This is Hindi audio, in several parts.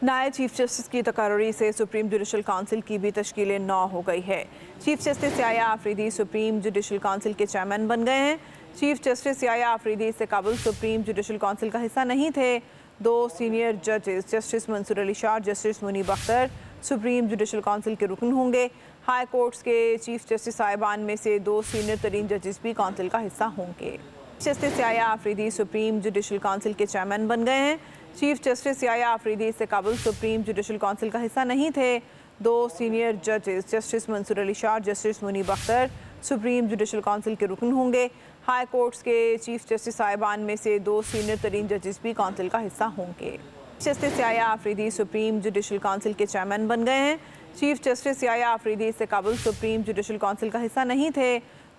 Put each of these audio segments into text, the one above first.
नए चीफ जस्टिस की तकर्री से सुप्रीम जुडिशल काउंसिल की भी तश्कील 9 हो गई है। Chief justice Yahya Afridi supreme judicial council के चेयरमैन बन गए हैं। चीफ जस्टिस याया आफरीदी इससे कबल सुप्रीम जुडिशल काउंसिल का हिस्सा नहीं थे। 2 सीनियर जजेस justice Mansoor Ali Shah, justice Munib Akhtar supreme judicial council के रुकन होंगे। हाई कोर्ट्स के चीफ जस्टिस साहिबान में से 2 सीनियर तरीन जजेस भी काउंसिल का हिस्सा होंगे। Justice Yahya Afridi supreme judicial council के चेयरमैन बन गए हैं। चीफ जस्टिस याया आफरीदी इससे कबल सुप्रीम जुडिशल काउंसिल का हिस्सा नहीं थे। 2 सीनियर जजेस justice Mansoor Ali Shah, justice Munib Akhtar supreme judicial council के रुकन होंगे। हाई कोर्ट्स के चीफ जस्टिस साहिबान में से 2 सीनियर तरीन जजेस भी काउंसिल का हिस्सा होंगे। Justice Yahya Afridi supreme judicial council के चेयरमैन बन गए हैं। चीफ जस्टिस याया आफरीदी इससे कबल सुप्रीम जुडिशल काउंसिल का हिस्सा नहीं थे।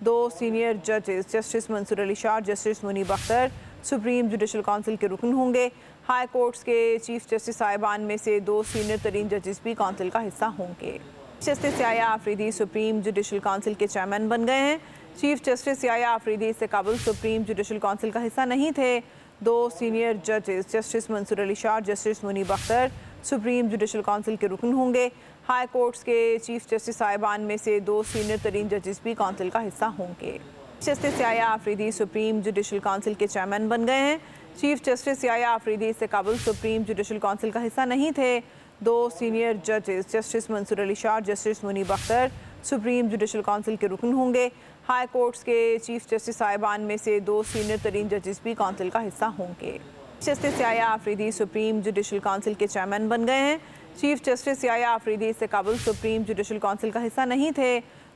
2 सीनियर जजेस justice Mansoor Ali Shah, justice Munib Akhtar supreme judicial council के रुकन होंगे। हाई कोर्ट्स के चीफ जस्टिस साहिबान में से 2 सीनियर तरीन जजेस भी काउंसिल का हिस्सा होंगे। Justice Yahya Afridi supreme judicial council के चेयरमैन बन गए हैं। चीफ जस्टिस याया आफरीदी इससे कबल सुप्रीम जुडिशल काउंसिल का हिस्सा नहीं थे। 2 सीनियर जजेस justice Mansoor Ali Shah, justice Munib Akhtar supreme judicial council के रुकन होंगे। हाई कोर्ट्स के चीफ जस्टिस साहिबान में से 2 सीनियर तरीन जजेस भी काउंसिल का हिस्सा होंगे। Justice Yahya Afridi supreme judicial council के चेयरमैन बन गए हैं। चीफ जस्टिस याया आफरीदी इससे कबल सुप्रीम जुडिशल काउंसिल का हिस्सा नहीं थे। 2 सीनियर जजेस justice Mansoor Ali Shah, justice Munib Akhtar supreme judicial council के रुकन होंगे। हाई कोर्ट्स के चीफ जस्टिस साहिबान में से 2 सीनियर तरीन जजेस भी काउंसिल का हिस्सा होंगे। Justice Yahya Afridi supreme judicial council के चेयरमैन बन गए हैं। चीफ जस्टिस याया आफरीदी इससे कबल सुप्रीम जुडिशल काउंसिल का हिस्सा नहीं थे।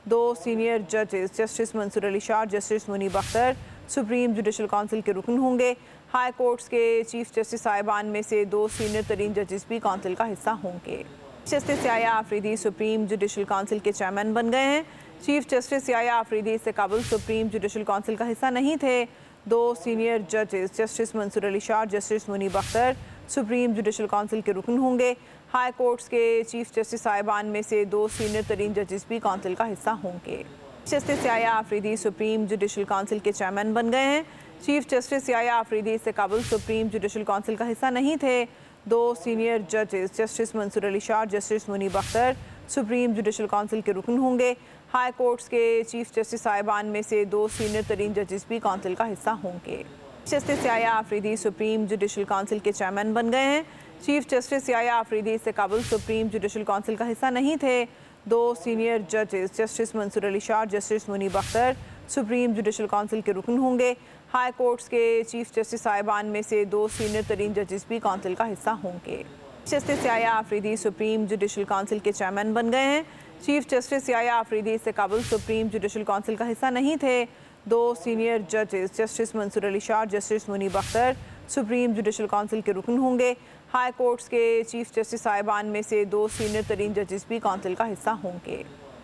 2 सीनियर जजेस justice Mansoor Ali Shah, justice Munib Akhtar supreme judicial council के रुकन होंगे। हाई कोर्ट्स के चीफ जस्टिस साहिबान में से 2 सीनियर तरीन जजेस भी काउंसिल का हिस्सा होंगे। Justice Yahya Afridi supreme judicial council के चेयरमैन बन गए हैं। चीफ जस्टिस याया आफरीदी इससे कबल सुप्रीम जुडिशल काउंसिल का हिस्सा नहीं थे। 2 सीनियर जजेस justice Mansoor Ali Shah, justice Munib Akhtar supreme judicial council के रुकन होंगे। हाई कोर्ट्स के चीफ जस्टिस साहिबान में से 2 सीनियर तरीन जजेस भी काउंसिल का हिस्सा होंगे। Justice Yahya Afridi supreme judicial council के चेयरमैन बन गए हैं। चीफ जस्टिस याया आफरीदी इससे कबल सुप्रीम जुडिशल काउंसिल का हिस्सा नहीं थे। 2 सीनियर जजेस justice Mansoor Ali Shah, justice Munib Akhtar supreme judicial council के रुकन होंगे। हाई कोर्ट्स के चीफ जस्टिस साहिबान में से 2 सीनियर तरीन जजेस भी काउंसिल का हिस्सा होंगे। Justice Yahya Afridi supreme judicial council के चेयरमैन बन गए हैं। चीफ जस्टिस याया आफरीदी इससे कबल सुप्रीम जुडिशल काउंसिल का हिस्सा नहीं थे। 2 सीनियर जजेस justice Mansoor Ali Shah, justice Munib Akhtar supreme judicial council के रुकन होंगे। हाई कोर्ट्स के चीफ जस्टिस साहिबान में से 2 सीनियर तरीन जजेस भी काउंसिल का हिस्सा होंगे। Justice Yahya Afridi supreme judicial council के चेयरमैन बन गए हैं। चीफ जस्टिस याया आफरीदी इससे कबल सुप्रीम जुडिशल काउंसिल का हिस्सा नहीं थे। 2 सीनियर जजेस justice Mansoor Ali Shah, justice Munib Akhtar supreme judicial council के रुकन होंगे। हाई कोर्ट्स के चीफ जस्टिस साहिबान में से 2 सीनियर तरीन जजेस भी काउंसिल का हिस्सा होंगे।